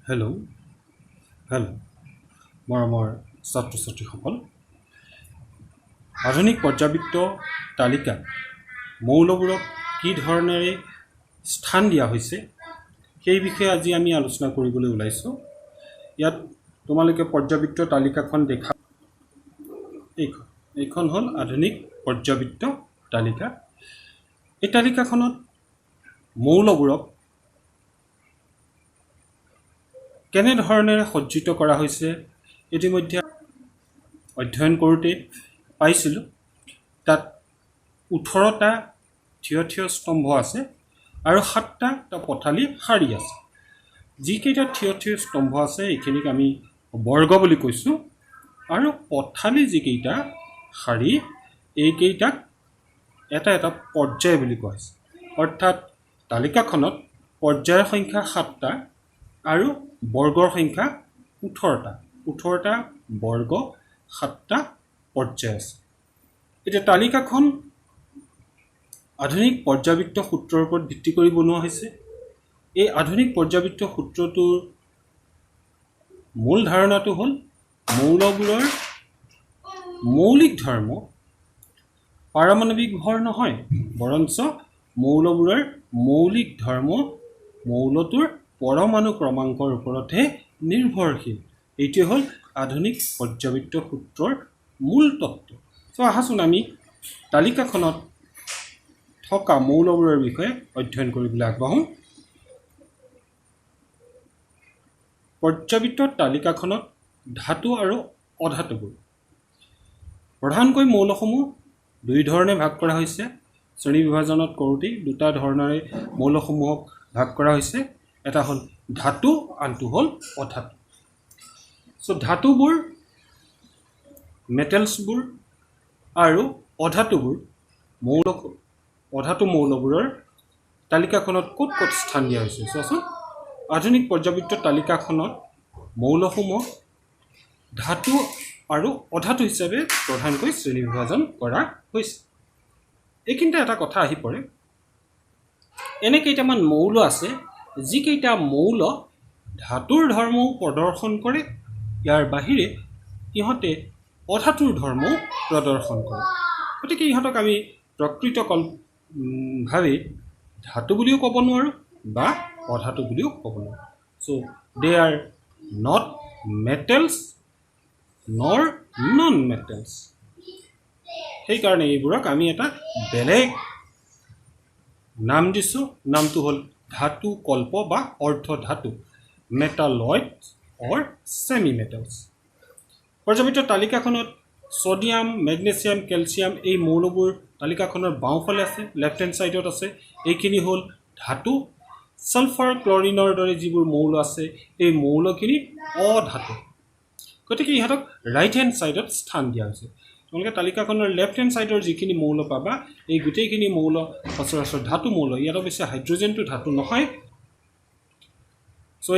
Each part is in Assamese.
হেল্ল' হেল্ল' মৰমৰ ছাত্ৰ ছাত্ৰীসকল, আধুনিক পৰ্যাবৃত্ত তালিকাত মৌলবোৰক কি ধৰণেৰে স্থান দিয়া হৈছে সেই বিষয়ে আজি আমি আলোচনা কৰিবলৈ ওলাইছোঁ। ইয়াত তোমালোকে পৰ্যাবৃত্ত তালিকাখন দেখা, এইখন হ'ল আধুনিক পৰ্যাবৃত্ত তালিকা। এই তালিকাখনত মৌলবোৰক কেনেধৰণেৰে সজ্জিত কৰা হৈছে ইতিমধ্যে অধ্যয়ন কৰোঁতে পাইছিলোঁ। তাত 18টা থিয় থিয় স্তম্ভ আছে আৰু 7টা পথালি শাৰী আছে। যিকেইটা থিয় থিয় স্তম্ভ আছে এইখিনিক আমি বৰ্গ বুলি কৈছোঁ, আৰু পথালি যিকেইটা শাৰী এইকেইটাক এটা এটা পৰ্যায় বুলি কোৱা হৈছে। অৰ্থাৎ তালিকাখনত পৰ্যায়ৰ সংখ্যা 7টা আৰু বৰ্গৰ সংখ্যা 18টা বৰ্গ 7টা পৰ্যায় আছে। এতিয়া তালিকাখন আধুনিক পৰ্যাবৃত্ত সূত্ৰৰ ওপৰত ভিত্তি কৰি বনোৱা হৈছে। এই আধুনিক পৰ্যাবৃত্ত সূত্ৰটোৰ মূল ধাৰণাটো হ'ল মৌলবোৰৰ মৌলিক ধৰ্ম পাৰমাণৱিক ভৰ নহয়, বৰঞ্চ মৌলবোৰৰ মৌলিক ধৰ্ম মৌলটোৰ পৰমাণু ক্ৰমাংকৰ ওপৰতহে নিৰ্ভৰশীল। এইটোৱে হ'ল আধুনিক পৰ্যাবৃত্ত সূত্ৰৰ মূল তত্ত্ব। আহাচোন আমি তালিকাখনত থকা মৌলবোৰৰ বিষয়ে অধ্যয়ন কৰিবলৈ আগবাঢ়োঁ। পৰ্যাবৃত্ত তালিকাখনত ধাতু আৰু অধাতুবোৰ, প্ৰধানকৈ মৌলসমূহ দুই ধৰণে ভাগ কৰা হৈছে। শ্ৰেণী বিভাজনত কৰোঁতেই দুটা ধৰণেৰে মৌলসমূহক ভাগ কৰা হৈছে। এটা হ'ল ধাতু, আনটো হ'ল অধাতু। ধাতুবোৰ, মেটেলছবোৰ আৰু অধাতুবোৰ অধাতু মৌলবোৰৰ তালিকাখনত ক'ত ক'ত স্থান দিয়া হৈছে চোৱাচোন। আধুনিক পৰ্যাবৃত্ত তালিকাখনত মৌলসমূহ ধাতু আৰু অধাতু হিচাপে প্ৰধানকৈ শ্ৰেণী বিভাজন কৰা হৈছে। এইখিনিতে এটা কথা আহি পৰে, এনে কেইটামান মৌল আছে যিকেইটা মৌল ধাতুৰ ধৰ্মও প্ৰদৰ্শন কৰে, ইয়াৰ বাহিৰে ইহঁতে অধাতুৰ ধৰ্মও প্ৰদৰ্শন কৰে। গতিকে ইহঁতক আমি প্ৰকৃতভাৱে ধাতু বুলিও ক'ব নোৱাৰোঁ বা অধাতু বুলিও ক'ব নোৱাৰোঁ। দে আৰ নট মেটেলছ নৰ নন মেটেলছ। সেইকাৰণে এইবোৰক আমি এটা বেলেগ নাম দিছোঁ। নামটো হ'ল ধাতু কল্প বা অৰ্ধ ধাতু, মেটালয়েড অৰ ছেমি মেটেলছ। পৰ্যাবৃত্ত তালিকাখনত ছডিয়াম, মেগনেছিয়াম, কেলছিয়াম এই মৌলবোৰ তালিকাখনৰ বাওঁফালে আছে, লেফ্ট হেণ্ড ছাইডত আছে। এইখিনি হ'ল ধাতু। ছালফাৰ, ক্লৰিনৰ দৰে যিবোৰ মৌল আছে এই মৌলখিনি অধাতু। গতিকে ইহঁতক ৰাইট হেণ্ড ছাইডত স্থান দিয়া হৈছে। তোমালোকে তালিকাখনৰ লেফ্ট হেণ্ড ছাইডৰ যিখিনি মৌল পাবা এই গোটেইখিনি মৌল সচৰাচৰ ধাতু মৌল। ইয়াত অৱশ্যে হাইড্ৰজেনটো ধাতু নহয়।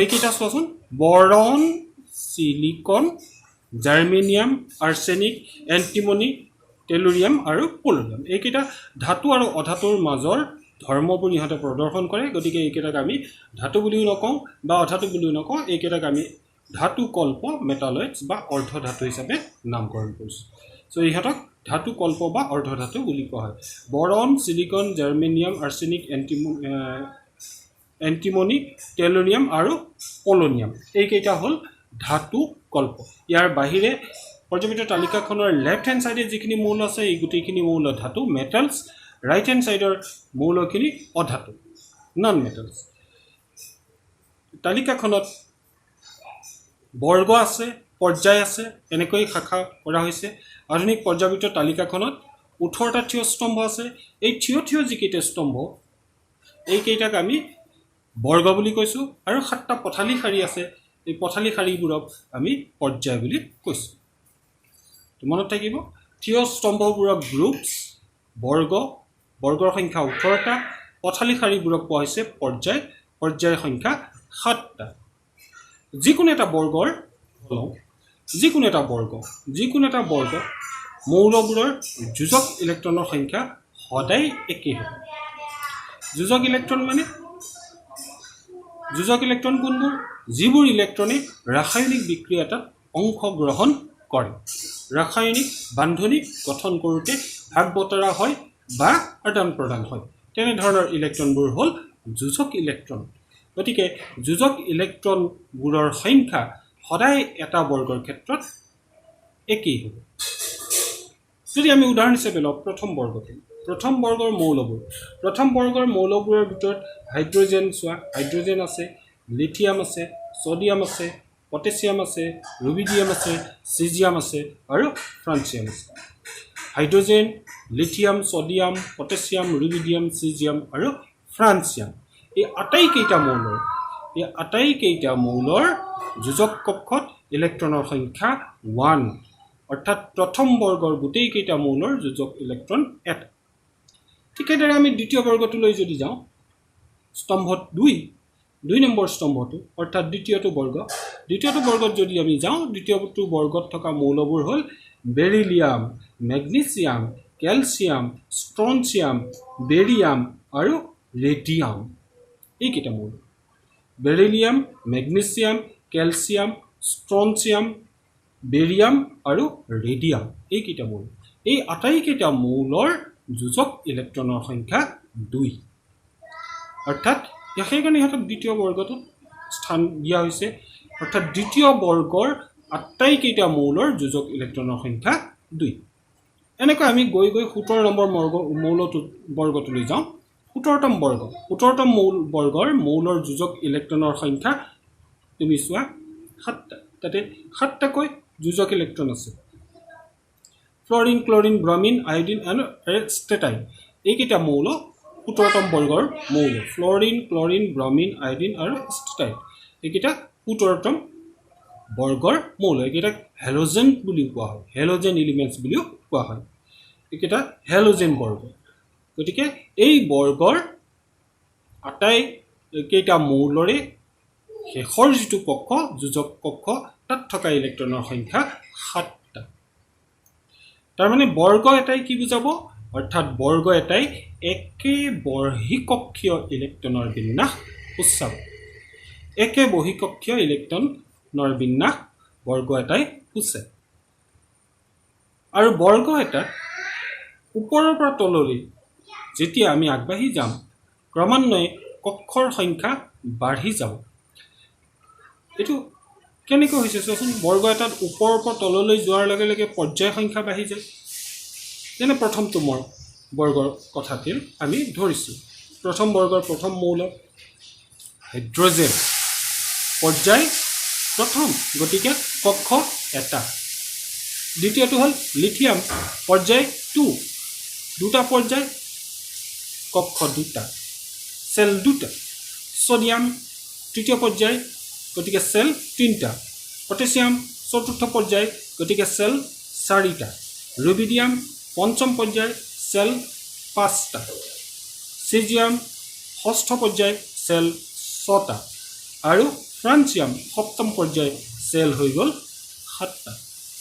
এইকেইটা চোৱাচোন, বৰণ, চিলিকন, জাৰ্মেনিয়াম, আৰ্ছেনিক, এণ্টিমনি, টেলুৰিয়াম আৰু পলৰিয়াম। এইকেইটা ধাতু আৰু অধাতুৰ মাজৰ ধৰ্মবোৰ ইহঁতে প্ৰদৰ্শন কৰে। গতিকে এইকেইটাক আমি ধাতু বুলিও নকওঁ বা অধাতু বুলিও নকওঁ, এইকেইটাক আমি ধাতু কল্প, মেটালয়েডছ বা অৰ্ধ ধাতু হিচাপে নামকৰণ কৰিছোঁ। ইহঁতক ধাতু কল্প বা অৰ্ধ ধাতু বুলি কোৱা হয়। বৰণ, চিলিকন, জাৰ্মেনিয়াম, আৰ্ছেনিক, এণ্টিমনি, টেলুৰিয়াম আৰু পলনিয়াম এইকেইটা হ'ল ধাতু কল্প। ইয়াৰ বাহিৰে পৰ্যাবৃত্ত তালিকাখনৰ লেফ্ট হেণ্ড ছাইডে যিখিনি মৌল আছে এই গোটেইখিনি মৌল ধাতু, মেটেলছ। ৰাইট হেণ্ড ছাইডৰ মৌলখিনি অধাতু, নন মেটেলছ। তালিকাখনত বৰ্গ আছে, পৰ্যায় আছে, এনেকৈ শাখা কৰা হৈছে। আধুনিক পৰ্যাবৃত্ত তালিকাখনত 18টা থিয় স্তম্ভ আছে। এই থিয় থিয় যিকেইটা স্তম্ভ এইকেইটাক আমি বৰ্গ বুলি কৈছোঁ, আৰু 7টা পথালি শাৰী আছে। এই পথালি শাৰীবোৰক আমি পৰ্যায় বুলি কৈছোঁ। মনত থাকিব, থিয় স্তম্ভবোৰক গ্ৰুপছ, বৰ্গৰ সংখ্যা 18টা, পথালি শাৰীবোৰক কোৱা হৈছে পৰ্যায়, পৰ্যায়ৰ সংখ্যা 7টা। যিকোনো এটা বৰ্গ মৌলবোৰৰ যোজক ইলেক্ট্ৰনৰ সংখ্যা সদায় একেই হ'ব। যোজক ইলেক্ট্ৰন কোনবোৰ? যিবোৰ ইলেক্ট্ৰনে ৰাসায়নিক বিক্ৰিয়া এটাত অংশগ্ৰহণ কৰে ৰাসায়নিক বান্ধনি গঠন কৰোঁতে ভাগ বতৰা হয় বা আদান প্ৰদান হয় তেনে ধৰণৰ ইলেক্ট্ৰনবোৰ হ'ল যোজক ইলেক্ট্ৰন গতিকে যোজক ইলেক্ট্ৰনবোৰৰ সংখ্যা সদায় এটা বৰ্গৰ ক্ষেত্ৰত একেই হ'ব যদি আমি উদাহৰণ হিচাপে লওঁ প্ৰথম বৰ্গৰ মৌলবোৰৰ ভিতৰত হাইড্ৰজেন চোৱা হাইড্ৰজেন আছে লিথিয়াম আছে ছডিয়াম আছে পটাছিয়াম আছে ৰুবিডিয়াম আছে চিজিয়াম আছে আৰু ফ্ৰান্সিয়াম আছে hydrogen lithium sodium potassium rubidium caesium আৰু ফ্ৰান্সিয়াম এই আটাইকেইটা মৌলৰ যোজক কক্ষত ইলেক্ট্ৰনৰ সংখ্যা 1 অৰ্থাৎ প্ৰথম বৰ্গৰ গোটেইকেইটা মৌলৰ যোজক ইলেক্ট্ৰন 1 ঠিক এদৰে আমি দ্বিতীয় বৰ্গটোলৈ যদি যাওঁ স্তম্ভত 2 নম্বৰ স্তম্ভটো অৰ্থাৎ দ্বিতীয়টো বৰ্গত যদি আমি যাওঁ দ্বিতীয়টো বৰ্গত থকা মৌলবোৰ হ'ল beryllium magnesium calcium strontium barium আৰু ৰেডিয়াম এইকেইটা মৌল beryllium magnesium calcium strontium barium আৰু ৰেডিয়াম এইকেইটা মৌল এই আটাইকেইটা মৌলৰ যোজক ইলেক্ট্ৰনৰ সংখ্যা 2 অৰ্থাৎ সেইকাৰণে ইহঁতক দ্বিতীয় বৰ্গটোত স্থান দিয়া হৈছে অৰ্থাৎ দ্বিতীয় বৰ্গৰ আটাইকেইটা মৌলৰ যোজক ইলেক্ট্ৰনৰ সংখ্যা 2 এনেকৈ আমি গৈ 17 নম্বৰ বৰ্গটোলৈ যাওঁ 17তম বৰ্গৰ মৌলৰ যোজক ইলেক্ট্ৰনৰ সংখ্যা তুমি চোৱা 7টা তাতে 7টাকৈ যোজক ইলেক্ট্ৰন আছে ফ্লৰিন ক্লৰিন ব্ৰমিন আয়োডিন আৰু ষ্টেটাইন এইকেইটা মৌল 17তম বৰ্গৰ মৌল ফ্লৰিন ক্লৰিন ব্ৰমিন আয়োডিন আৰু ষ্টেটাইন এইকেইটা 17তম বৰ্গৰ মৌল এইকেইটা হেলোজেন বুলি কোৱা হয় হেলোজেন এলিমেণ্টছ বুলিও কোৱা হয় এইকেইটা হেলোজেন বৰ্গ গতিকে এই বৰ্গৰ আটাইকেইটা মৌলৰে শেষৰ যিটো কক্ষ যোজক কক্ষ তাত থকা ইলেক্ট্ৰনৰ সংখ্যা 7টা তাৰমানে বৰ্গ এটাই কি বুজাব অৰ্থাৎ বৰ্গ এটাই একে বহিকক্ষীয় ইলেক্ট্ৰনৰ বিন্যাস সূচাব একে বহিকক্ষীয় ইলেক্ট্ৰনৰ বিন্যাস বৰ্গ এটাই সূচায় আৰু বৰ্গ এটা ওপৰৰ পৰা তললৈ যেতিয়া আমি আগবাঢ়ি যাম ক্ৰমান্বয়ে কক্ষৰ সংখ্যা বাঢ়ি যাব এইটো কেনেকৈ হৈছে চোৱাচোন বৰ্গ এটাত ওপৰৰ পৰা তললৈ যোৱাৰ লগে লগে পৰ্যায় সংখ্যা বাঢ়ি যায় যেনে প্ৰথমটো বৰ্গৰ কথাকে আমি ধৰিছোঁ প্ৰথম বৰ্গৰ প্ৰথম মৌল হাইড্ৰজেন পৰ্যায় প্ৰথম গতিকে কক্ষ এটা দ্বিতীয়টো হ'ল লিথিয়াম পৰ্যায় 2টা পৰ্যায় কক্ষ 2টা সেল 2টা সোডিয়াম তৃতীয় পৰ্যায় গতিকে সেল 3টা পটাছিয়াম চতুৰ্থ পৰ্যায় গতিকে সেল 4টা ৰুবিডিয়াম পঞ্চম পৰ্যায় সেল 5টা চিজিয়াম ষষ্ঠ পৰ্যায় সেল 6টা আৰু ফ্ৰান্সিয়াম সপ্তম পৰ্যায় সেল হৈ গ'ল 7টা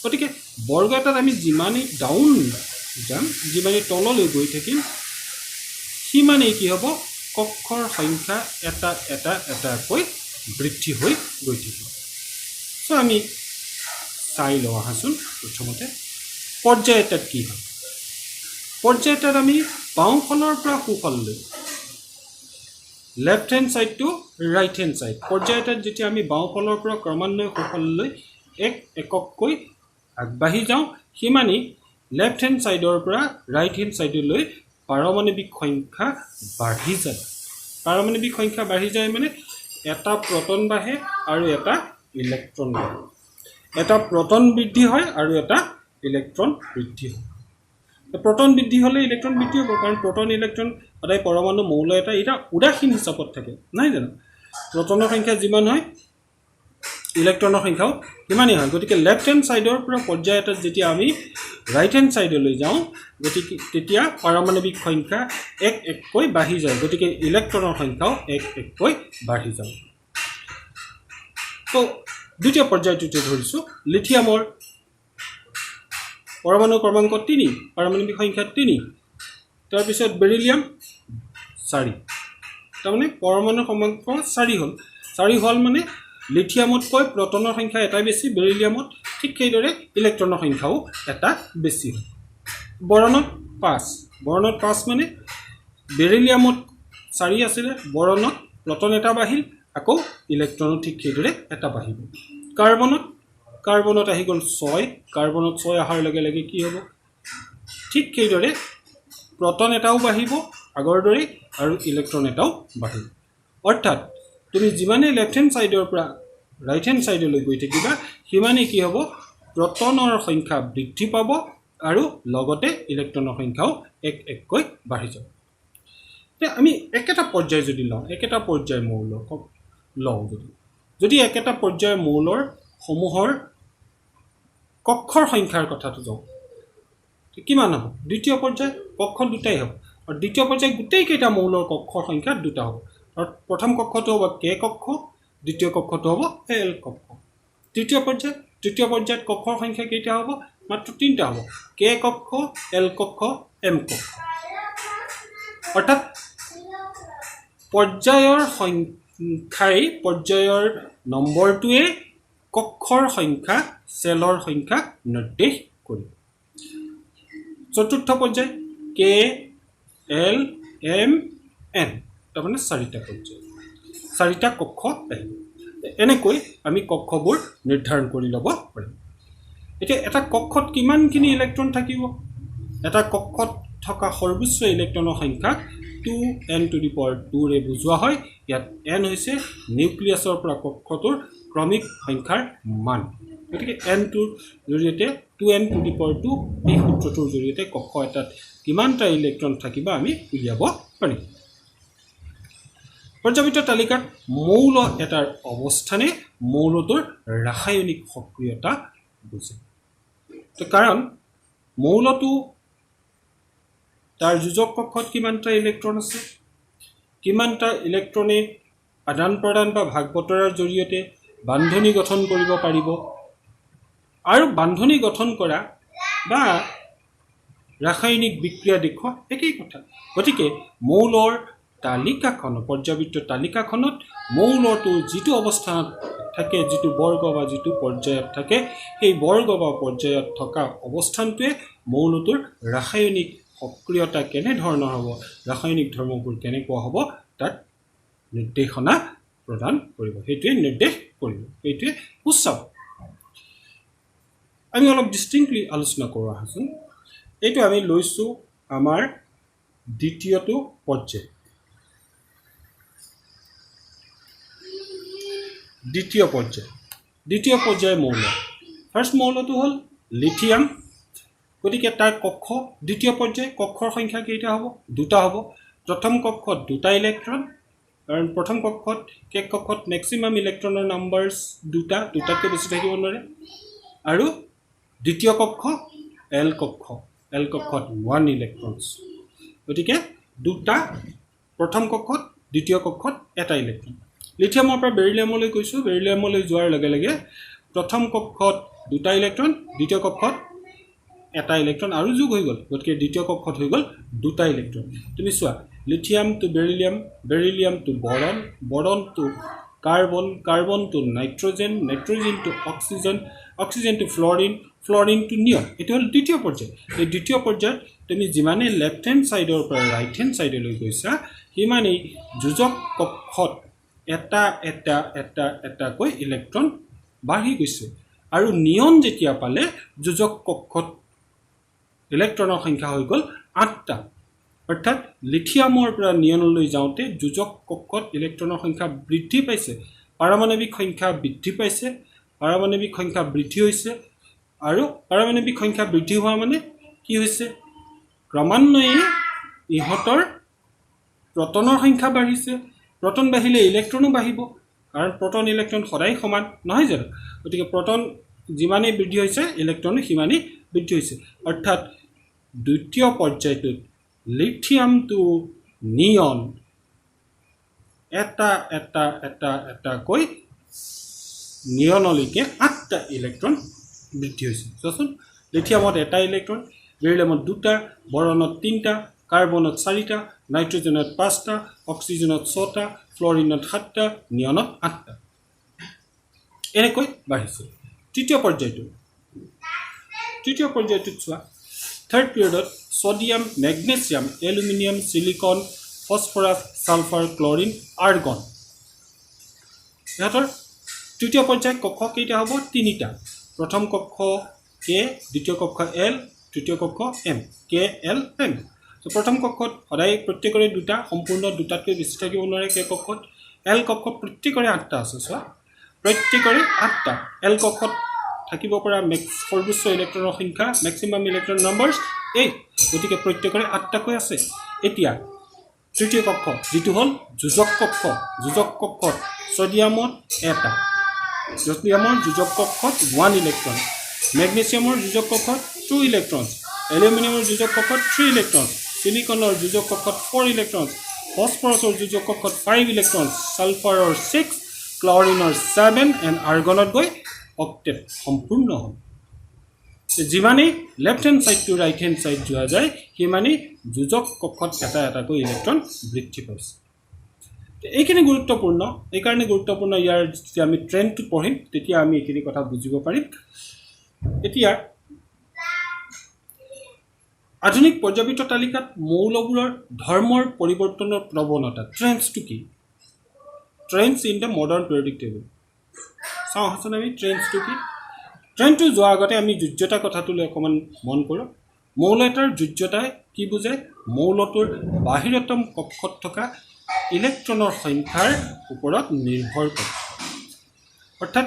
গতিকে বৰ্গ এটাত আমি যিমানেই ডাউন যাম যিমানেই তললৈ গৈ থাকিম সিমানেই কি হ'ব কক্ষৰ সংখ্যা এটাকৈ বৃদ্ধি হৈ গৈ থাকিব সো আমি চাই লওঁ আহাচোন প্ৰথমতে পৰ্যায় এটাত কি হয় পৰ্যায় এটাত আমি বাওঁফালৰ পৰা সোঁফাললৈ left hand side to right hand side পৰ্যায় এটাত যেতিয়া আমি বাওঁফালৰ পৰা ক্ৰমান্বয়ে সোঁফাললৈ এককৈ আগবাঢ়ি যাওঁ সিমানেই লেফ্ট হেণ্ড সাইডৰ পৰা ৰাইট হেণ্ড সাইডলৈ পাৰমাণৱিক সংখ্যা বাঢ়ি যায় পাৰমাণৱিক সংখ্যা বাঢ়ি যায় মানে এটা প্ৰটন বাঢ়ে আৰু এটা ইলেক্ট্ৰন বাঢ়ে এটা প্ৰটন বৃদ্ধি হয় আৰু এটা ইলেক্ট্ৰন বৃদ্ধি হয় প্ৰটন বৃদ্ধি হ'লে ইলেক্ট্ৰন বৃদ্ধি হ'ব কাৰণ প্ৰটন ইলেক্ট্ৰন সদায় পৰমাণু মৌল এটা উদাসীন হিচাপত থাকে নাই জানো প্ৰটনৰ সংখ্যা যিমান হয় ইলেক্ট্ৰনৰ সংখ্যাও সিমানেই হয় গতিকে লেফ্ট হেণ্ড সাইডৰ পৰা পৰ্যায় এটাত যেতিয়া আমি ৰাইট হেণ্ড সাইডলৈ যাওঁ গতিকে তেতিয়া পাৰমাণৱিক সংখ্যা এককৈ বাঢ়ি যায় গতিকে ইলেক্ট্ৰনৰ সংখ্যাও এককৈ বাঢ়ি যায় তো দ্বিতীয় পৰ্যায়টোতে ধৰিছোঁ লিথিয়ামৰ পৰমাণু ক্ৰমাংক 3 পাৰমাণৱিক সংখ্যা 3 তাৰপিছত বেৰিলিয়াম 4 তাৰমানে পৰমাণু ক্ৰমাংক 4 হ'ল মানে লিথিয়ামতকৈ প্ৰটনৰ সংখ্যা এটা বেছি বেৰিলিয়ামত ঠিক সেইদৰে ইলেক্ট্ৰনৰ সংখ্যাও এটা বেছি হয় বৰণত 5 মানে বেৰিলিয়ামত 4 আছিলে বৰণত প্ৰটন এটা বাহিল আকৌ ইলেক্ট্ৰনো ঠিক সেইদৰে এটা বাহিব কাৰ্বনত আহি গ'ল 6 কাৰ্বনত 6 অহাৰ লগে লগে কি হ'ব ঠিক সেইদৰে প্ৰটন এটাও বাহিব আগৰ দৰে আৰু ইলেক্ট্ৰন এটাও বাহিব অৰ্থাৎ তুমি যিমানে লেফট হ্যান্ড সাইডৰ পৰা ৰাইট হ্যান্ড সাইডলৈ গৈ থাকিবা সিমানে কি হ'ব প্ৰটনৰ সংখ্যা বৃদ্ধি পাব আৰু লগতে ইলেক্ট্ৰনৰ সংখ্যাও এককৈ বাঢ়ি যাব আমি একেটা পৰ্যায় যদি লওঁ একেটা পৰ্যায় মৌল লওঁ যদি একেটা পৰ্যায় মৌলৰ সমূহৰ কক্ষৰ সংখ্যাৰ কথাটো যাওঁ কিমান হ'ব দ্বিতীয় পৰ্যায় কক্ষ দুটাই হ'ব আৰু দ্বিতীয় পৰ্যায় গোটেই কেইটা মৌলৰ কক্ষৰ সংখ্যা দুটা হ'ব আৰু প্ৰথম কক্ষটো হ'ব কে কক্ষ দ্বিতীয় কক্ষটো হ'ব এল কক্ষ তৃতীয় পৰ্যায়ত কক্ষৰ সংখ্যা কেইটা হ'ব মাত্ৰ তিনিটা হ'ব কে কক্ষ এল কক্ষ এম কক্ষ অৰ্থাৎ পৰ্যায়ৰ নম্বৰটোৱে কক্ষৰ সংখ্যা সেলৰ সংখ্যা নিৰ্দেশ কৰিব চতুৰ্থ পৰ্যায় কে এল এম এন তাৰমানে চাৰিটা পৰ্যায় চাৰিটা কক্ষ আহিব এনেকৈ আমি কক্ষবোৰ নিৰ্ধাৰণ কৰি ল'ব পাৰিম এতিয়া এটা কক্ষত কিমানখিনি ইলেক্ট্ৰন থাকিব এটা কক্ষত থকা সৰ্বোচ্চ ইলেক্ট্ৰনৰ সংখ্যা 2n⁴ ৰে বুজোৱা হয় ইয়াত n হৈছে নিউক্লিয়াছৰ পৰা কক্ষটোৰ ক্ৰমিক সংখ্যাৰ মান গতিকে n টোৰ জৰিয়তে 2n⁴ এই সূত্ৰটোৰ জৰিয়তে কক্ষ এটাত কিমানটা ইলেক্ট্ৰন থাকিব আমি উলিয়াব পাৰিম পৰ্যায়বৃত্ত তালিকাত মৌল এটাৰ অৱস্থানে মৌলটোৰ ৰাসায়নিক সক্ৰিয়তা বুজে কাৰণ মৌলটো তাৰ যোজক কক্ষত কিমানটা ইলেক্ট্ৰন আছে কিমানটা ইলেক্ট্ৰনে আদান প্ৰদান বা ভাগ বতৰাৰ জৰিয়তে বান্ধনী গঠন কৰিব পাৰিব আৰু বান্ধনী গঠন কৰা বা ৰাসায়নিক বিক্ৰিয়া দেখুৱা একেই কথা গতিকে মৌলৰ তালিকাখন পৰ্যায়বৃত্ত তালিকাখনত মৌলটো যিটো অৱস্থানত থাকে যিটো বৰ্গ বা যিটো পৰ্যায়ত থাকে সেই বৰ্গ বা পৰ্যায়ত থকা অৱস্থানটোৱে মৌলটোৰ ৰাসায়নিক সক্ৰিয়তা কেনে ধৰণৰ হ'ব ৰাসায়নিক ধৰ্মবোৰ কেনেকুৱা হ'ব তাত নিৰ্দেশনা প্ৰদান কৰিব সেইটোৱে নিৰ্দেশ কৰিব সেইটোৱে সূচাব আমি অলপ ডিষ্টিংক্টলি আলোচনা কৰোঁ আহাচোন এইটো আমি লৈছো আমাৰ দ্বিতীয়টো পৰ্যায় দ্বিতীয় পৰ্যায় মৌল ফাৰ্ষ্ট মৌলটো হ'ল লিথিয়াম গতিকে তাৰ কক্ষ দ্বিতীয় পৰ্যায় কক্ষৰ সংখ্যা কেইটা হ'ব দুটা হ'ব প্ৰথম কক্ষত দুটা ইলেক্ট্ৰন কাৰণ প্ৰথম কক্ষত কে কক্ষত ম্যাক্সিমাম ইলেক্ট্ৰনৰ নাম্বাৰছ দুটাতকৈ বেছি থাকিব নোৱাৰে আৰু দ্বিতীয় কক্ষ এল কক্ষত 1 ইলেক্ট্ৰনছ গতিকে দুটা প্ৰথম কক্ষত দ্বিতীয় কক্ষত এটা ইলেক্ট্ৰন লিথিয়ামৰ পৰা বেৰিলিয়ামলৈ কৈছো বেৰিলিয়ামলৈ যোৱাৰ লগে লগে প্ৰথম কক্ষত দুটা ইলেক্ট্ৰন দ্বিতীয় কক্ষত এটা ইলেক্ট্ৰন আৰু যোগ হৈ গ'ল গতিকে দ্বিতীয় কক্ষত হৈ গ'ল দুটা ইলেক্ট্ৰন তুমি চোৱা lithium to beryllium to boron to carbon to nitrogen to oxygen to fluorine to neon এটো হ'ল দ্বিতীয় পৰ্যায় এই দ্বিতীয় পৰ্যায়ত তুমি যিমানে লেফট হ্যান্ড সাইডৰ পৰা ৰাইট হ্যান্ড সাইডলৈ গৈছা সিমানেই যোজক কক্ষত এটা কৈ ইলেক্ট্ৰন বাঢ়ি গৈছে আৰু নিয়ন যেতিয়া পালে যোজক কক্ষত ইলেক্ট্ৰনৰ সংখ্যা হৈ গ'ল 8টা অৰ্থাৎ লিথিয়ামৰ পৰা নিয়নলৈ যাওঁতে যোজক কক্ষত ইলেক্ট্ৰনৰ সংখ্যা বৃদ্ধি পাইছে পাৰমাণৱিক সংখ্যা বৃদ্ধি পাইছে পাৰমাণৱিক সংখ্যা বৃদ্ধি হৈছে আৰু পাৰমাণৱিক সংখ্যা বৃদ্ধি হোৱা মানে কি হৈছে ক্ৰমান্বয়ে ইহঁতৰ প্ৰটনৰ সংখ্যা বাঢ়িছে প্ৰটন বাঢ়িলে ইলেক্ট্ৰনো বাঢ়িব কাৰণ প্ৰটন ইলেক্ট্ৰন সদায় সমান নহয় জানো গতিকে প্ৰটন যিমানেই বৃদ্ধি হৈছে ইলেক্ট্ৰনো সিমানেই বৃদ্ধি হৈছে অৰ্থাৎ দ্বিতীয় পৰ্যায়টোত লিথিয়াম টু নিয়ন এটা কৈ নিয়নলৈকে 8টা ইলেক্ট্ৰন বৃদ্ধি হৈছে চোৱাচোন লিথিয়ামত এটা ইলেক্ট্ৰন বেৰিলিয়ামত দুটা বৰণত 3টা কাৰ্বনত 4টা নাইট্ৰজেনত 5টা অক্সিজেনত 6টা ফ্লৰিনত 7টা নিয়নত 8টা এনেকৈ বাঢ়িছে তৃতীয় পৰ্যায়টোত চোৱা থাৰ্ড পিৰিয়ডত sodium magnesium aluminium silicon phosphorus sulphur chlorine argon ইহঁতৰ তৃতীয় পৰ্যায় কক্ষ কেইটা হ'ব তিনিটা প্ৰথম কক্ষ কে দ্বিতীয় কক্ষ এল তৃতীয় কক্ষ এম কে এল এম তো প্ৰথম কক্ষত সদায় প্ৰত্যেকৰে দুটা সম্পূৰ্ণ দুটাতকৈ বেছি থাকিব নোৱাৰে কে কক্ষত এল কক্ষত প্ৰত্যেকৰে 8টা আছে চোৱা প্ৰত্যেকৰে 8টা এল কক্ষত থাকিব পৰা সৰ্বোচ্চ ইলেক্ট্ৰনৰ সংখ্যা ম্যাক্সিমাম ইলেক্ট্ৰন নাম্বাৰছ 8 গতিকে প্ৰত্যেকৰে 8টাকৈ আছে এতিয়া তৃতীয় কক্ষ যেটো হল যোজক কক্ষত সোডিয়ামৰ এটা সোডিয়ামৰ যোজক কক্ষত 1 ইলেক্ট্ৰন মেগনেছিয়ামৰ যোজক কক্ষত 2 ইলেক্ট্ৰন এলুমিনিয়ামৰ যোজক কক্ষত 3 ইলেক্ট্ৰন সিলিকনৰ যোজক কক্ষত 4 ইলেক্ট্ৰন ফসফৰাছৰ যোজক কক্ষত 5 ইলেক্ট্ৰন সালফাৰৰ 6 ক্লৰিনৰ 7 এণ্ড আৰ্গনত গৈ অক্টেট সম্পূৰ্ণ হ'ল যিমানে left hand side to right hand side যোৱা যায় সিমানে যোজক কক্ষত এটাকৈ ইলেক্ট্ৰন বৃদ্ধি পাইছে এইখিনি গুৰুত্বপূৰ্ণ এই কাৰণে গুৰুত্বপূৰ্ণ ইয়াৰ যেতিয়া আমি ট্ৰেন্ডটো পঢ়িম তেতিয়া আমি এইখিনি কথা বুজিব পাৰিম এতিয়া আধুনিক পৰ্যায়বিত তালিকাত মৌলবোৰৰ ধৰ্মৰ পৰিৱৰ্তনৰ প্ৰৱণতা ট্ৰেন্ডছটো কি trends in the modern periodic table চাওঁ হাসন আমি ট্ৰেন্ডছটো কি ট্ৰেন্ডটো যোৱাৰ আগতে আমি যোজ্যতা কথাটোলৈ অকমান মন কৰোঁ মৌল এটাৰ যোজ্যতাই কি বুজায় মৌলটোৰ বাহিৰতম কক্ষত থকা ইলেক্ট্ৰনৰ সংখ্যাৰ ওপৰত নিৰ্ভৰ কৰে অৰ্থাৎ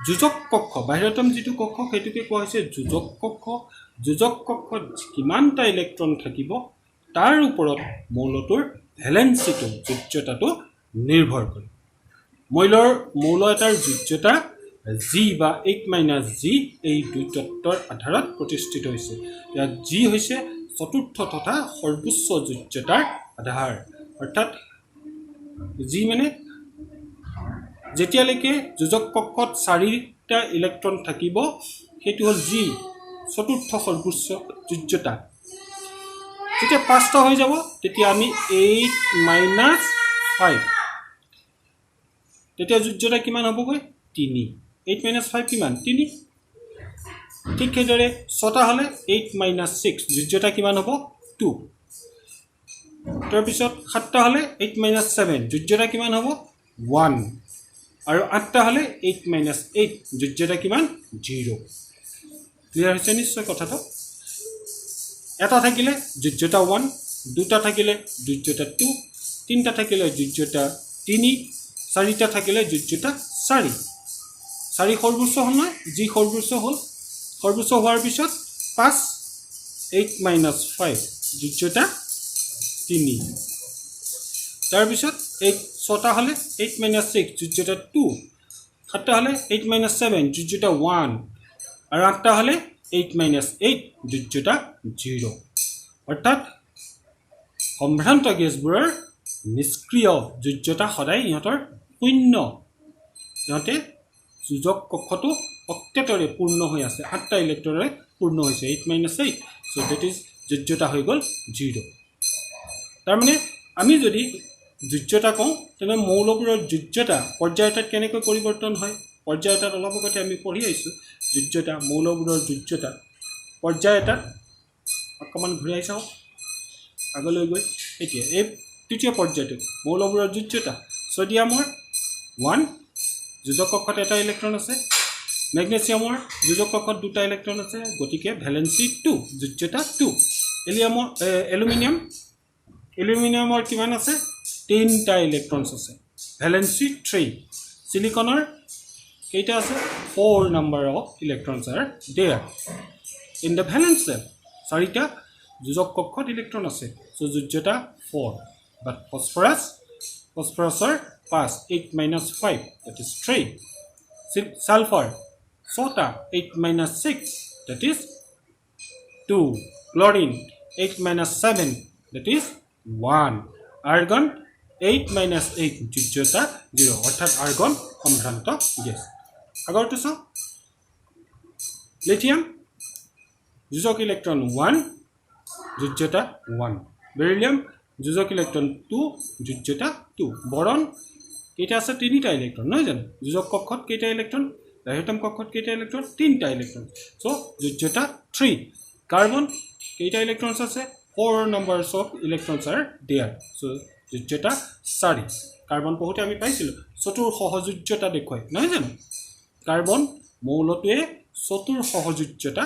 যোজক কক্ষ বাহিৰতম যেটো কক্ষ সেইটোকে কোৱা হৈছে যোজক কক্ষত কিমানটা ইলেক্ট্ৰন থাকিব তাৰ ওপৰত মৌলটোৰ ভ্যালেন্সিটো যোজ্যতাটো নিৰ্ভৰ কৰে মৌল এটাৰ যোজ্যতা G বা 8 - G এই দুই তত্ত্বৰ আধাৰত প্ৰতিষ্ঠিত হৈছে ইয়াত G হৈছে চতুৰ্থ তথা সৰ্বোচ্চ যোজ্যতাৰ আধাৰ অৰ্থাৎ G মানে যেতিয়ালৈকে যোজক কক্ষত 4টা ইলেক্ট্ৰন থাকিব সেইটো হ'ল G চতুৰ্থ সৰ্বোচ্চ যোজ্যতা যেতিয়া 5টা হৈ যাব তেতিয়া আমি 8 - 5 তেতিয়া যোজ্যতা কিমান হ'বগৈ 3 8 - 5 কিমান 3 ঠিক সেইদৰে 6টা হলে 8 - 6 যোজ্যতা কিমান হ'ব 2 তাৰ পিছত 7টা হলে 8 - 7 যোজ্যতা কিমান হ'ব 1 আৰু 8টা হলে 8 - 8 যোজ্যতা কিমান 0 ক্লিয়াৰ হৈছে নিশ্চয় কথাটো এটা থাকিলে যোজ্যতা 1 দুটা থাকিলে যোজ্যতা 2 তিনটা থাকিলে যোজ্যতা 3 চাৰিটা থাকিলে যোজ্যতা 4 সৰ্বোচ্চ হ'ল না G সৰ্বোচ্চ হ'ল সৰ্বোচ্চ হোৱাৰ পিছত 5 8 - 5 যোজ্যতা 3 তাৰ পিছত 6টা হলে 8 - 6 যোজ্যতা 2 7টা হলে 8 - 7 যোজ্যতা 1 আৰু 8টা হলে 8 - 8 যোজ্যতা 0 অৰ্থাৎ সম্ভ্ৰান্ত গেছবোৰৰ নিষ্ক্ৰিয় যোজ্যতা সদায় ইহঁতৰ 0 ইহঁতে যোজক কক্ষটো অক্টেটৰে পূৰ্ণ হৈ আছে 8টা ইলেক্ট্ৰনৰে পূৰ্ণ হৈছে 8 - 8 সো দ্যাট ইজ যোজ্যতা হৈ গল 0 তাৰ মানে আমি যদি যোজ্যতা কওঁ তেনে মৌলবোৰৰ যোজ্যতা পৰ্যায় এটাত কেনেকৈ পৰিৱৰ্তন হয় পৰ্যায় এটাত অলপ আগতে আমি পঢ়ি আহিছো যোজ্যতা মৌলবোৰৰ যোজ্যতা পৰ্যায় এটাত অকমান ঘূৰাই চাওঁ আগলৈ গৈ এতিয়া এই তৃতীয় পৰ্যায়টো মৌলবোৰৰ যোজ্যতা সোডিয়ামৰ 1 যোজক কক্ষত এটা ইলেক্ট্ৰন আছে মেগনেছিয়ামৰ যোজক কক্ষত দুটা ইলেক্ট্ৰন আছে গতিকে ভ্যালেন্সি 2 যোজ্যতা 2 এলুমিনিয়ামৰ কিমান আছে 3টা ইলেক্ট্ৰনছ আছে ভ্যালেন্সি 3 সিলিকনৰ কেইটা আছে 4 number of electrons are there in the valence shell 4টা যোজক কক্ষত ইলেক্ট্ৰন আছে সো যোজ্যতা 4 বাট ফসফৰাছৰ 5 8 - 5 that is 3 sulfur 6টা 8 - 6 that is 2 chlorine 8 - 7 that is 1 argon 8 - 8 যোজ্যতা 0 অৰ্থাৎ আৰ্গন সম্ভ্ৰান্ত গেছ আগৰটো চাও লিথিয়াম যোজক ইলেক্ট্ৰন 1 যোজ্যতা 1 বেৰিলিয়াম যোজক ইলেক্ট্ৰন 2 যোজ্যতা 2 বৰন কেইটা আছে 3টা ইলেক্ট্ৰন নহয় জানো যোজক কক্ষত কেইটা ইলেক্ট্ৰন বাহিৰতম কক্ষত কেইটা ইলেক্ট্ৰন তিনিটা ইলেক্ট্ৰন সো যোজ্যতা 3 কাৰ্বন কেইটা ইলেক্ট্ৰনছ আছে 4 numbers of electrons are there so যোজ্যতা 4 carbon পঢ়োতে আমি পাইছিলো চতুৰ সহযোজ্যতা দেখুৱাই নহয় জানো কাৰ্বন মৌলটোৱে চতুৰ সহযোজ্যতা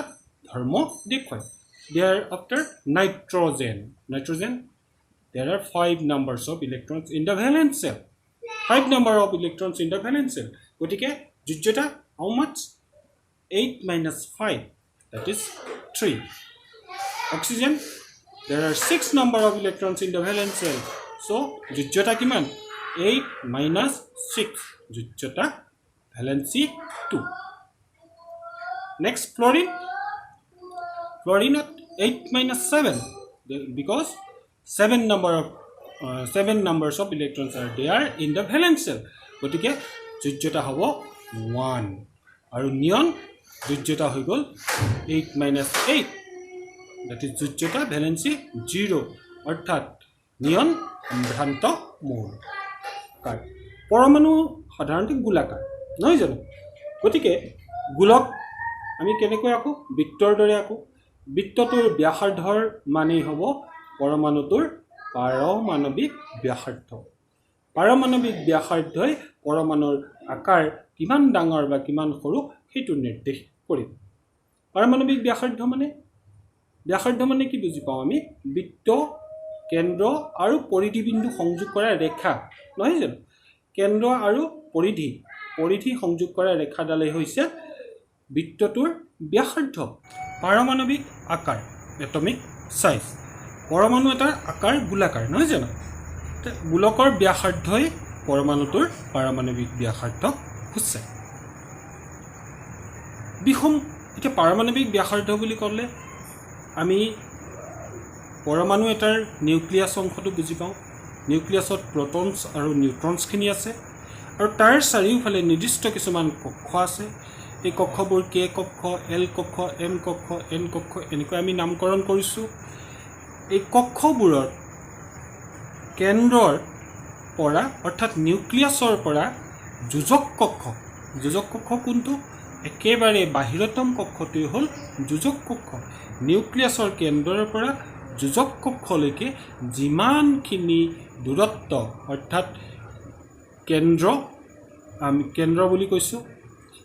ধৰ্ম দেখুৱাই there after nitrogen there are 5 numbers of electrons in the valence shell 5 number of electrons in the valence shell গতিকে যোজ্যতা how much 8 minus 5 that is 3 oxygen there are 6 number of electrons in the valence shell so যোজ্যতা কিমান 8 minus 6 যোজ্যতা valency 2 next fluorine at 8 minus 7 because 7 numbers of electrons are there in the valence shell গতিকে যোজ্যতা হ'ব 1 আৰু নিয়ন যোজ্যতা হৈ গল 8 minus 8 that is যোজ্যতা valency 0 অৰ্থাৎ নিয়ন ভ্ৰান্ত মৌল পৰমাণু সাধাৰণতে গোলাকাৰ নহয় জানো গতিকে গোলক আমি কেনেকৈ আকো বৃত্তৰ দৰে আকো বৃত্তটোৰ ব্যাসাৰ্ধৰ মানে হ'ব পৰমাণুটোৰ পাৰমাণৱিক ব্যাসাৰ্ধ পাৰমাণৱিক ব্যাসাৰ্ধই পৰমাণুৰ আকাৰ কিমান ডাঙৰ বা কিমান সৰু সেইটো নিৰ্দেশ কৰিব পাৰমাণৱিক ব্যাসাৰ্ধ মানে কি বুজি পাওঁ আমি বৃত্ত কেন্দ্ৰ আৰু পৰিধি বিন্দু সংযোগ কৰা ৰেখা নহয় জানো কেন্দ্ৰ আৰু পৰিধি সংযোগ কৰা ৰেখাডালেই হৈছে বৃত্তটোৰ ব্যাসাৰ্ধ পাৰমাণৱিক আকাৰ এটমিক সাইজ পৰমাণু এটাৰ আকাৰ গোলাকাৰ নহয় জানো গোলকৰ ব্যাসাৰ্ধই পৰমাণুটোৰ পাৰমাণৱিক ব্যাসাৰ্ধ সূচায় বিষম এতিয়া পাৰমাণৱিক ব্যাসাৰ্ধ বুলি ক'লে আমি পৰমাণু এটাৰ নিউক্লিয়াছ অংশটো বুজি পাওঁ নিউক্লিয়াছত প্ৰটনছ আৰু নিউট্ৰনছখিনি আছে আৰু তাৰ চাৰিওফালে নিৰ্দিষ্ট কিছুমান কক্ষ আছে এই কক্ষবোৰ কে কক্ষ এল কক্ষ এম কক্ষ এন কক্ষ এনেকৈ আমি নামকৰণ কৰিছোঁ এই কক্ষবোৰৰ কেন্দ্ৰৰ পৰা অৰ্থাৎ নিউক্লিয়াছৰ পৰা যোজক কক্ষ কোনটো একেবাৰে বাহিৰতম কক্ষটোৱে হ'ল যোজক কক্ষ নিউক্লিয়াছৰ কেন্দ্ৰৰ পৰা যোজক কক্ষলৈকে যিমানখিনি দূৰত্ব অৰ্থাৎ আমি কেন্দ্ৰ বুলি কৈছোঁ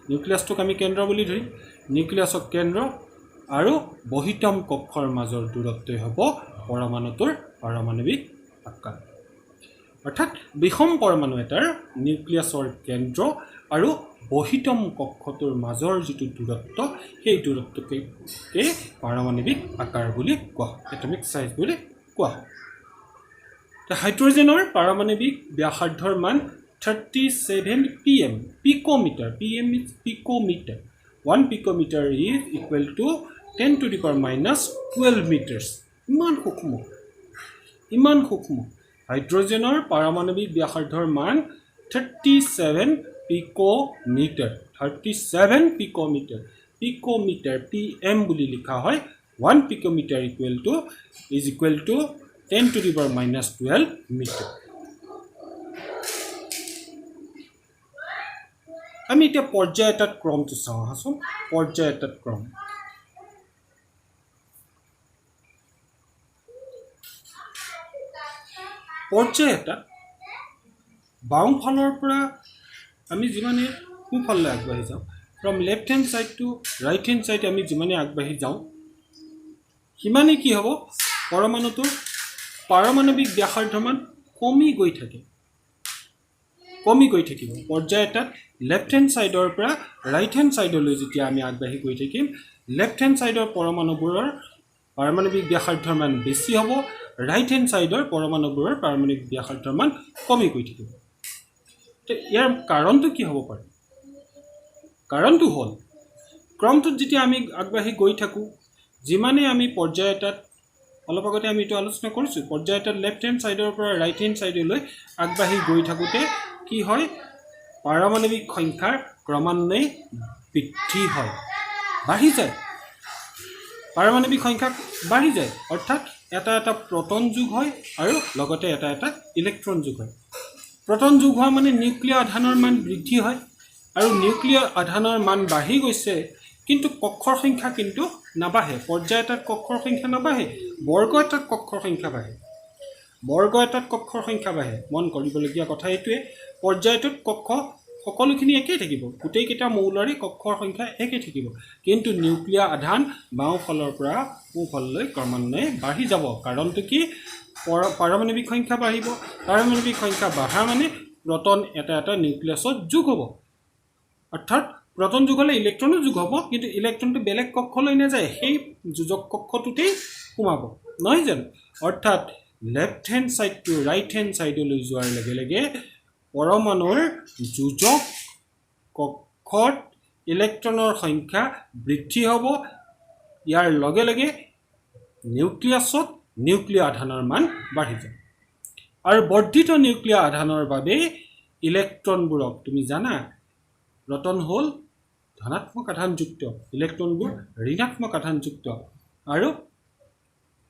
নিউক্লিয়াছটোক আমি কেন্দ্ৰ বুলি ধৰিম নিউক্লিয়াছক কেন্দ্ৰ আৰু বহিতম কক্ষৰ মাজৰ দূৰত্বই হ'ব পৰমাণুটোৰ পাৰমাণৱিক আকাৰ অৰ্থাৎ বিষম পৰমাণু এটাৰ নিউক্লিয়াছৰ কেন্দ্ৰ আৰু বহিতম কক্ষটোৰ মাজৰ যিটো দূৰত্ব সেই দূৰত্বকে পাৰমাণৱিক আকাৰ বুলি কোৱা হয় এটমিক সাইজ বুলি কোৱা হয় হাইড্ৰজেনৰ পাৰমাণৱিক ব্যাসাৰ্ধৰ মান 37 pm picometer pm is picometer 1 picometer is equal to 10 to the power minus 12 meters ইমান সূক্ষ্ম হাইড্ৰজেনৰ পাৰমাণৱিক ব্যাসাৰ্ধৰ মান 37 picometer pm বুলি লিখা হয় 1 picometer is equal to 10 to the power minus 12 meter আমি এতিয়া পৰ্যায় এটাত ক্ৰমটো চাওঁ হাসন পৰ্যায় এটাত ক্ৰম পৰ্যায় এটা বাওঁফালৰ পৰা আমি যিমানে সোঁফাললৈ আগবাঢ়ি যাওঁ from left hand side to right hand side আমি যিমানে আগবাঢ়ি যাওঁ সিমানে কি হ'ব পৰমাণুটোৰ পাৰমাণৱিক ব্যাসাৰ্ধ মান কমি গৈ থাকিব পৰ্যায় এটাত লেফ্ট হেণ্ড সাইডৰ পৰা ৰাইট হেণ্ড সাইডলৈ যেতিয়া আমি আগবাঢ়ি গৈ থাকিম লেফ্ট হেণ্ড সাইডৰ পৰমাণুবোৰৰ পাৰমাণৱিক ব্যাসাৰ্ধৰ মান বেছি হ'ব ৰাইট হেণ্ড সাইডৰ পৰমাণুবোৰৰ পাৰমাণৱিক ব্যাসাৰ্ধৰ মান কমি গৈ থাকিব ইয়াৰ কাৰণটো কি হ'ব পাৰে কাৰণটো হ'ল ক্ৰমটোত যেতিয়া আমি আগবাঢ়ি গৈ থাকোঁ যিমানে আমি পৰ্যায় এটাত অলপ আগতে আমি এইটো আলোচনা কৰিছোঁ পৰ্যায় এটাত লেফ্ট হেণ্ড সাইডৰ পৰা ৰাইট হেণ্ড সাইডলৈ আগবাঢ়ি গৈ থাকোঁতে কি হয় পাৰমাণৱিক সংখ্যাৰ ক্ৰমান্বয়ে বৃদ্ধি হয় বাঢ়ি যায় পাৰমাণৱিক সংখ্যা বাঢ়ি যায় অৰ্থাৎ এটা প্ৰটন যোগ হয় আৰু লগতে এটা ইলেক্ট্ৰন যোগ হয় প্ৰটন যোগ হোৱা মানে নিউক্লিয় আধানৰ মান বৃদ্ধি হয় আৰু নিউক্লিয়াৰ আধানৰ মান বাঢ়ি গৈছে কিন্তু কক্ষৰ সংখ্যা কিন্তু নাবাঢ়ে পৰ্যায় এটাত কক্ষৰ সংখ্যা নাবাঢ়ে বৰ্গ এটাত কক্ষৰ সংখ্যা বাঢ়ে বৰ্গ এটাত কক্ষৰ সংখ্যা বাঢ়ে মন কৰিবলগীয়া কথা এইটোৱে পৰ্যায়টোত কক্ষ সকলোখিনি একেই থাকিব গোটেইকেইটা মৌলৰে কক্ষৰ সংখ্যা একেই থাকিব কিন্তু নিউক্লিয়াৰ আধান বাওঁফালৰ পৰা সোঁফাললৈ ক্ৰমান্বয়ে বাঢ়ি যাব কাৰণটো কি পাৰমাণৱিক সংখ্যা বাঢ়িব পাৰমাণৱিক সংখ্যা বাঢ়া মানে প্ৰটন এটা এটা নিউক্লিয়াছত যোগ হ'ব অৰ্থাৎ প্ৰটন যোগ হ'লে ইলেক্ট্ৰনো যোগ হ'ব কিন্তু ইলেক্ট্ৰনটো বেলেগ কক্ষলৈ নাযায় সেই যোজক কক্ষটোতেই সোমাব নহয় জানো অৰ্থাৎ left hand side to right hand সাইডলৈ যোৱাৰ লগে লগে পৰমাণুৰ যোজক কক্ষত ইলেক্ট্ৰনৰ সংখ্যা বৃদ্ধি হ'ব ইয়াৰ লগে লগে নিউক্লিয়াছত নিউক্লিয়াৰ আধানৰ মান বাঢ়ি যাব আৰু বৰ্ধিত নিউক্লিয়াৰ আধানৰ বাবে ইলেক্ট্ৰনবোৰক তুমি জানা প্ৰটন হ'ল ধনাত্মক আধানযুক্ত ইলেক্ট্ৰনবোৰ ঋণাত্মক আধানযুক্ত আৰু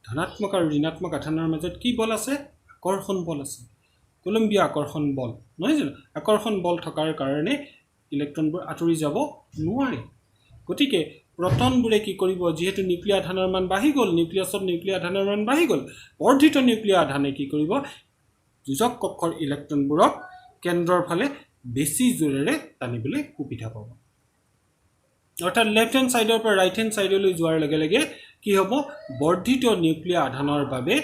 ধনাত্মক আৰু ঋণাত্মক আধানৰ মাজত কি বল আছে আকৰ্ষণ বল আছে কলম্বিয়া আকৰ্ষণ বল নহয় জানো আকৰ্ষণ বল থকাৰ কাৰণে ইলেক্ট্ৰনবোৰ আঁতৰি যাব নোৱাৰে গতিকে প্ৰটনবোৰে কি কৰিব যেহেতু নিউক্লিয়াৰ আধানৰ মান বাঢ়ি গ'ল নিউক্লিয়াছত নিউক্লিয়াৰ আধানৰ মান বাঢ়ি গ'ল বৰ্ধিত নিউক্লিয়াৰ আধানে কি কৰিব যোজক কক্ষৰ ইলেক্ট্ৰনবোৰক কেন্দ্ৰৰ ফালে বেছি জোৰেৰে টানিবলৈ সুবিধা পাব অৰ্থাৎ লেফ্ট হেণ্ড সাইডৰ পৰা ৰাইট হেণ্ড সাইডলৈ যোৱাৰ লগে লগে কি হ'ব বৰ্ধিত নিউক্লিয়াৰ আধানৰ বাবে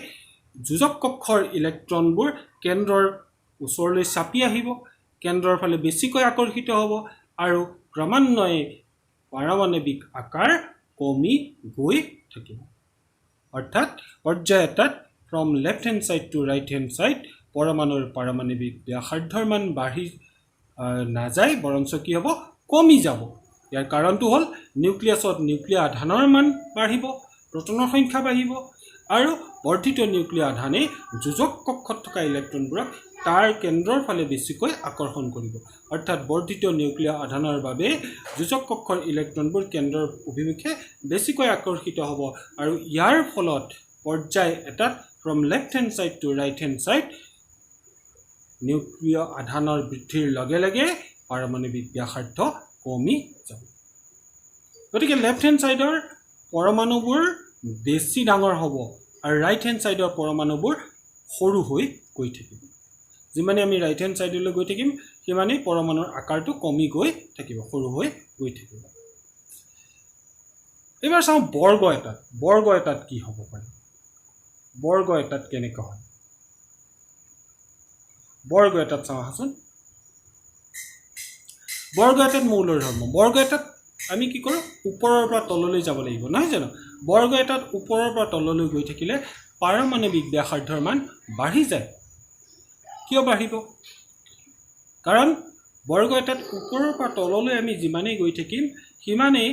যোজক কক্ষৰ ইলেক্ট্ৰনবোৰ কেন্দ্ৰৰ ওচৰলৈ চাপি আহিব কেন্দ্ৰৰ ফালে বেছিকৈ আকৰ্ষিত হ'ব আৰু ক্ৰমান্বয়ে পাৰমাণৱিক আকাৰ কমি গৈ থাকিব অৰ্থাৎ পৰ্যায় এটাত from left hand side to right hand side পৰমাণুৰ পাৰমাণৱিক ব্যাসাৰ্ধৰ মান বাঢ়ি নাযায় বৰঞ্চ কি হ'ব কমি যাব ইয়াৰ কাৰণটো হ'ল নিউক্লিয়াছত নিউক্লিয়াৰ আধানৰ মান বাঢ়িব প্ৰটনৰ সংখ্যা বাঢ়িব আৰু বৰ্ধিত নিউক্লিয়াৰ আধানে যোজক কক্ষত থকা ইলেক্ট্ৰনবোৰক তাৰ কেন্দ্ৰৰ ফালে বেছিকৈ আকৰ্ষণ কৰিব অৰ্থাৎ বৰ্ধিত নিউক্লিয়াৰ আধানৰ বাবে যোজক কক্ষৰ ইলেক্ট্ৰনবোৰ কেন্দ্ৰৰ অভিমুখে বেছিকৈ আকৰ্ষিত হ'ব আৰু ইয়াৰ ফলত পৰ্যায় এটাত from left hand side to right hand side nuclear আধানৰ বৃদ্ধিৰ লগে লগে পাৰমাণৱিক ব্যাসাৰ্ধ কমি যাব গতিকে লেফ্ট হেণ্ড সাইডৰ পৰমাণুবোৰ বেছি ডাঙৰ হ'ব আৰু ৰাইট হেণ্ড সাইডৰ পৰমাণুবোৰ সৰু হৈ গৈ থাকিব যিমানে আমি ৰাইট হেণ্ড সাইডলৈ গৈ থাকিম সিমানেই পৰমাণুৰ আকাৰটো কমি গৈ থাকিব সৰু হৈ গৈ থাকিব এবাৰ চাওঁ বৰ্গ এটাত কি হ'ব পাৰে বৰ্গ এটাত কেনেকৈ হয় বৰ্গ এটাত চাওঁ আহাচোন বৰ্গ এটাত মৌলৰ ধৰ্ম বৰ্গ এটাত আমি কি কৰোঁ ওপৰৰ পৰা তললৈ যাব লাগিব নহয় জানো বৰ্গ এটাত ওপৰৰ পৰা তললৈ গৈ থাকিলে পাৰমাণৱিক ব্যাসাৰ্ধৰ মান বাঢ়ি যায় কিয় বাঢ়িব কাৰণ বৰ্গ এটাত ওপৰৰ পৰা তললৈ আমি যিমানেই গৈ থাকিম সিমানেই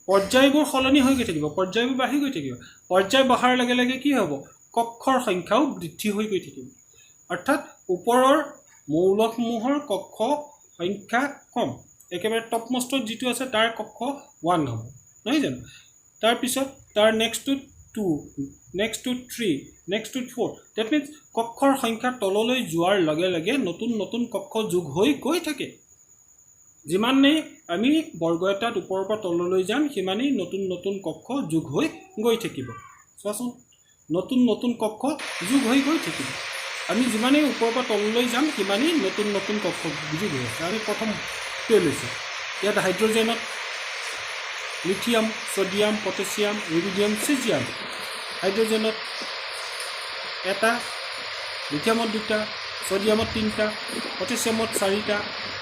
পৰ্যায়বোৰ সলনি হৈ গৈ থাকিব পৰ্যায়বোৰ বাঢ়ি গৈ থাকিব পৰ্যায় বঢ়াৰ লগে লগে কি হ'ব কক্ষৰ সংখ্যাও বৃদ্ধি হৈ গৈ থাকিব অৰ্থাৎ ওপৰৰ মৌলসমূহৰ কক্ষ সংখ্যা কম একেবাৰে টপমষ্টত যিটো আছে তাৰ কক্ষ 1 হ'ব নহয় জানো তাৰপিছত তাৰ নেক্সটটো 2 নেক্সটটো 3 নেক্সটটো 4 ডেট মিনছ কক্ষৰ সংখ্যা তললৈ যোৱাৰ লগে লগে নতুন নতুন কক্ষ যোগ হৈ গৈ থাকে যিমানেই আমি বৰ্গ এটাত ওপৰৰ পৰা তললৈ যাম সিমানেই নতুন নতুন কক্ষ যোগ হৈ গৈ থাকিব চোৱাচোন নতুন নতুন কক্ষ যোগ হৈ গৈ থাকিব আমি যিমানেই ওপৰৰ পৰা তললৈ যাম সিমানেই নতুন নতুন কক্ষ যোগ হৈ আছে আমি প্ৰথম লৈছোঁ ইয়াত হাইড্ৰজেনত লিথিয়াম ছডিয়াম পটাছিয়াম ইৰিডিয়াম চিজিয়াম হাইড্ৰজেনত এটা লিথিয়ামত 2টা ছডিয়ামত 3টা পটাছিয়ামত 4টা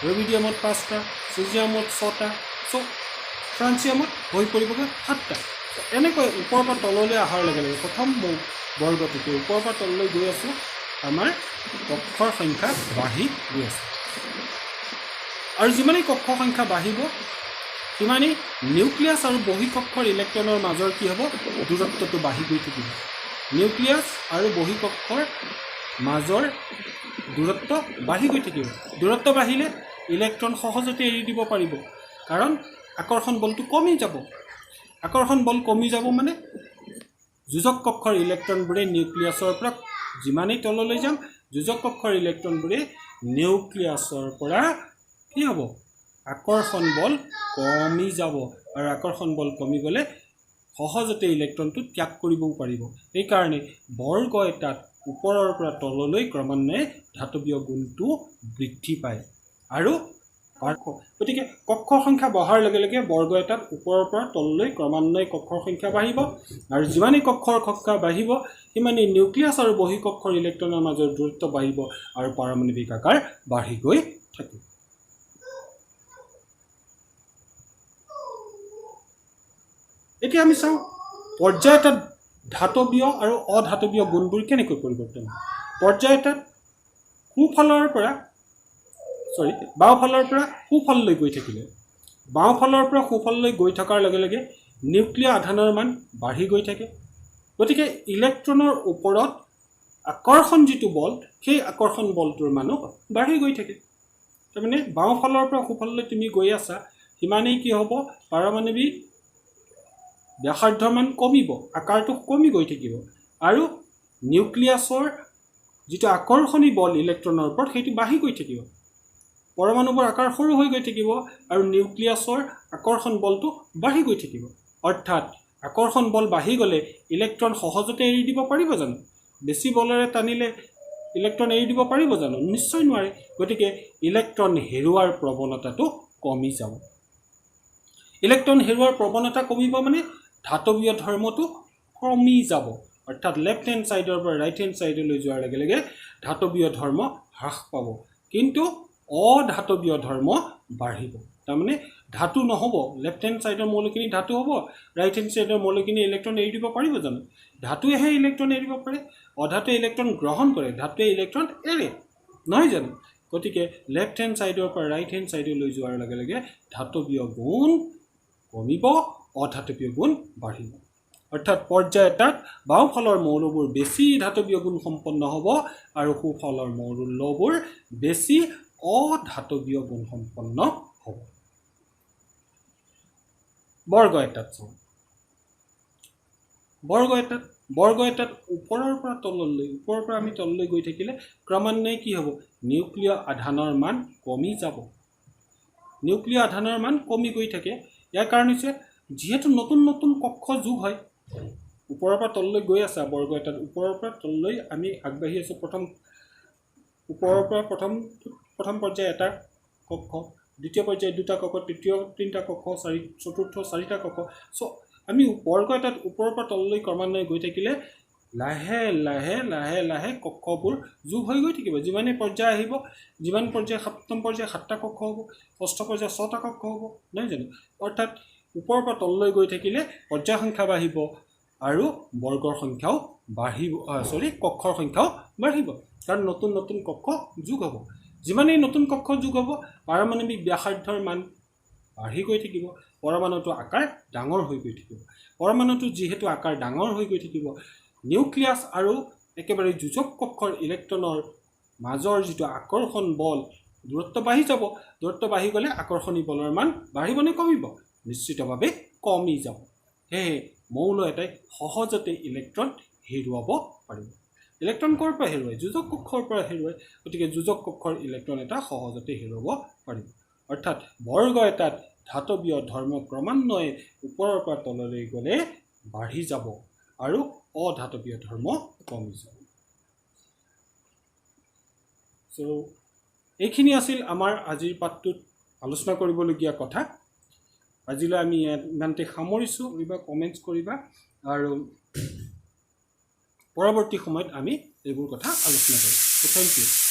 ৰুবিডিয়ামত 5টা চিজিয়ামত 6টা ফ্ৰান্সিয়ামত হৈ পৰিবগৈ 7টা এনেকৈ ওপৰৰ পৰা তললৈ অহাৰ লগে লগে প্ৰথম বৰ্গটোতে ওপৰৰ পৰা তললৈ গৈ আছোঁ আমাৰ কক্ষৰ সংখ্যা বাঢ়ি গৈ আছে আৰু যিমানেই কক্ষ সংখ্যা বাঢ়িব সিমানেই নিউক্লিয়াছ আৰু বহিঃকক্ষৰ ইলেক্ট্ৰনৰ মাজৰ কি হ'ব দূৰত্বটো বাঢ়ি গৈ থাকিব নিউক্লিয়াছ আৰু বহিঃকক্ষৰ মাজৰ দূৰত্ব বাঢ়ি গৈ থাকিব দূৰত্ব বাঢ়িলে ইলেক্ট্ৰন সহজতে এৰি দিব পাৰিব কাৰণ আকৰ্ষণ বলটো কমি যাব আকৰ্ষণ বল কমি যাব মানে যোজক কক্ষৰ ইলেক্ট্ৰনবোৰে নিউক্লিয়াছৰ পৰা যিমানেই তললৈ যাম যোজক কক্ষৰ ইলেক্ট্ৰনবোৰে নিউক্লিয়াছৰ পৰা কি হ'ব আকৰ্ষণ বল কমি যাব আৰু আকৰ্ষণ বল কমি গ'লে সহজতে ইলেক্ট্ৰনটো ত্যাগ কৰিবও পাৰিব এইকাৰণে বৰ্গ এটাত ওপৰৰ পৰা তললৈ ক্ৰমান্বয়ে ধাতৱীয় গুণটো বৃদ্ধি পায় আৰু গতিকে কক্ষৰ সংখ্যা বঢ়াৰ লগে লগে বৰ্গ এটাত ওপৰৰ পৰা তললৈ ক্ৰমান্বয়ে কক্ষৰ সংখ্যা বাঢ়িব আৰু যিমানেই কক্ষৰ সংখ্যা বাঢ়িব সিমানেই নিউক্লিয়াছ আৰু বহিঃকক্ষৰ ইলেক্ট্ৰনৰ মাজৰ দূৰত্ব বাঢ়িব আৰু পাৰমাণৱিক আকাৰ বাঢ়ি গৈ থাকিব এতিয়া আমি চাওঁ পৰ্যায় এটাত ধাতৱীয় আৰু অধাতৱীয় গুণবোৰ কেনেকৈ পৰিৱৰ্তন হয় পৰ্যায় এটাত বাওঁফালৰ পৰা সোঁফাললৈ গৈ থাকিলে বাওঁফালৰ পৰা সোঁফাললৈ গৈ থকাৰ লগে লগে নিউক্লিয় আধানৰ মান বাঢ়ি গৈ থাকে গতিকে ইলেক্ট্ৰনৰ ওপৰত আকৰ্ষণ যিটো বল সেই আকৰ্ষণ বলটোৰ মানো বাঢ়ি গৈ থাকে তাৰমানে বাওঁফালৰ পৰা সোঁফাললৈ তুমি গৈ আছা সিমানেই কি হ'ব পাৰমাণৱিক ব্যাসাৰ্ধৰ মান কমিব আকাৰটো কমি গৈ থাকিব আৰু নিউক্লিয়াছৰ যিটো আকৰ্ষণী বল ইলেক্ট্ৰনৰ ওপৰত সেইটো বাঢ়ি গৈ থাকিব পৰমাণুবোৰ আকাৰ সৰু হৈ গৈ থাকিব আৰু নিউক্লিয়াছৰ আকৰ্ষণ বলটো বাঢ়ি গৈ থাকিব অৰ্থাৎ আকৰ্ষণ বল বাঢ়ি গ'লে ইলেক্ট্ৰন সহজতে এৰি দিব পাৰিব জানো বেছি বলেৰে টানিলে ইলেক্ট্ৰন এৰি দিব পাৰিব জানো নিশ্চয় নোৱাৰে গতিকে ইলেক্ট্ৰন হেৰুৱাৰ প্ৰৱণতাটো কমি যাব ইলেক্ট্ৰন হেৰুৱাৰ প্ৰৱণতা কমিব মানে ধাতৱীয় ধৰ্মটো কমি যাব অৰ্থাৎ লেফ্ট হেণ্ড ছাইডৰ পৰা ৰাইট হেণ্ড ছাইডলৈ যোৱাৰ লগে লগে ধাতৱীয় ধৰ্ম হ্ৰাস পাব কিন্তু অধাতৱীয় ধৰ্ম বাঢ়িব তাৰমানে ধাতু নহ'ব লেফ্ট হেণ্ড ছাইডৰ মৌলখিনি ধাতু হ'ব ৰাইট হেণ্ড ছাইডৰ মৌলখিনি ইলেক্ট্ৰন এৰি দিব পাৰিব জানো ধাতুৱেহে ইলেক্ট্ৰন এৰিব পাৰে অধাতুৱে ইলেক্ট্ৰন গ্ৰহণ কৰে ধাতুৱে ইলেক্ট্ৰন এৰে নহয় জানো গতিকে লেফ্ট হেণ্ড ছাইডৰ পৰা ৰাইট হেণ্ড ছাইডলৈ যোৱাৰ লগে লগে ধাতৱীয় গুণ কমিব অধাতৱীয় গুণ বাঢ়িব অৰ্থাৎ পৰ্যায় এটাত বাওঁফালৰ মৌলবোৰ বেছি ধাতৱীয় গুণ সম্পন্ন হ'ব আৰু সোঁফালৰ মৌলবোৰ বেছি অধাতৱীয় গুণ সম্পন্ন হ'ব বৰ্গ এটাত চাওঁ বৰ্গ এটাত ওপৰৰ পৰা আমি তললৈ গৈ থাকিলে ক্ৰমান্বয়ে কি হ'ব নিউক্লিয় আধানৰ মান কমি যাব নিউক্লিয় আধানৰ মান কমি গৈ থাকে ইয়াৰ কাৰণ হৈছে যিহেতু নতুন নতুন কক্ষ যোগ হয় ওপৰৰ পৰা তললৈ গৈ আছে বৰ্গ এটাত ওপৰৰ পৰা তললৈ আমি আগবাঢ়ি আছোঁ ওপৰৰ পৰা প্ৰথম পৰ্যায় এটা কক্ষ দ্বিতীয় পৰ্যায় দুটা কক্ষ তৃতীয় তিনিটা কক্ষ চতুৰ্থ চাৰিটা কক্ষ চ' আমি বৰ্গ এটাত ওপৰৰ পৰা তললৈ ক্ৰমান্বয়ে গৈ থাকিলে লাহে লাহে লাহে লাহে কক্ষবোৰ যোগ হৈ গৈ থাকিব যিমানেই পৰ্যায় আহিব যিমান পৰ্যায় সপ্তম পৰ্যায় 7টা কক্ষ হ'ব ষষ্ঠ পৰ্যায় 6টা কক্ষ হ'ব নহয় জানো অৰ্থাৎ ওপৰৰ পৰা তললৈ গৈ থাকিলে পৰ্যায় সংখ্যা বাঢ়িব আৰু বৰ্গৰ সংখ্যাও বাঢ়িব কক্ষৰ সংখ্যাও বাঢ়িব কাৰণ নতুন নতুন কক্ষ যোগ হ'ব যিমানেই নতুন কক্ষ যোগ হ'ব পাৰমাণৱিক ব্যাসাৰ্ধৰ মান বাঢ়ি গৈ থাকিব পৰমাণুটো আকাৰ ডাঙৰ হৈ গৈ থাকিব পৰমাণুটো যিহেতু আকাৰ ডাঙৰ হৈ গৈ থাকিব নিউক্লিয়াছ আৰু একেবাৰে যোজক কক্ষৰ ইলেক্ট্ৰনৰ মাজৰ যিটো আকৰ্ষণ বল দূৰত্ব বাঢ়ি যাব দূৰত্ব বাঢ়ি গ'লে আকৰ্ষণী বলৰ মান বাঢ়িব নে কমিব নিশ্চিতভাৱে কমি যাব সেয়ে মৌল এটাই সহজতে ইলেক্ট্ৰন হেৰুৱাব পাৰিব ইলেক্ট্ৰন ক'ৰ পৰা হেৰুৱায় যোজক কক্ষৰ পৰা হেৰুৱায় গতিকে যোজক কক্ষৰ ইলেক্ট্ৰন এটা সহজতে হেৰুৱাব পাৰিব অৰ্থাৎ বৰ্গ এটাত ধাতৱীয় ধৰ্ম ক্ৰমান্বয়ে ওপৰৰ পৰা তললৈ গ'লে বাঢ়ি যাব আৰু অধাতৱীয় ধৰ্ম কমি যাব চ' এইখিনি আছিল আমাৰ আজিৰ পাঠটোত আলোচনা কৰিবলগীয়া কথা আজিলৈ আমি ইমানতে সামৰিছোঁ কমেণ্টছ কৰিবা আৰু পৰৱৰ্তী সময়ত আমি এইবোৰ কথা আলোচনা কৰিম থেংক ইউ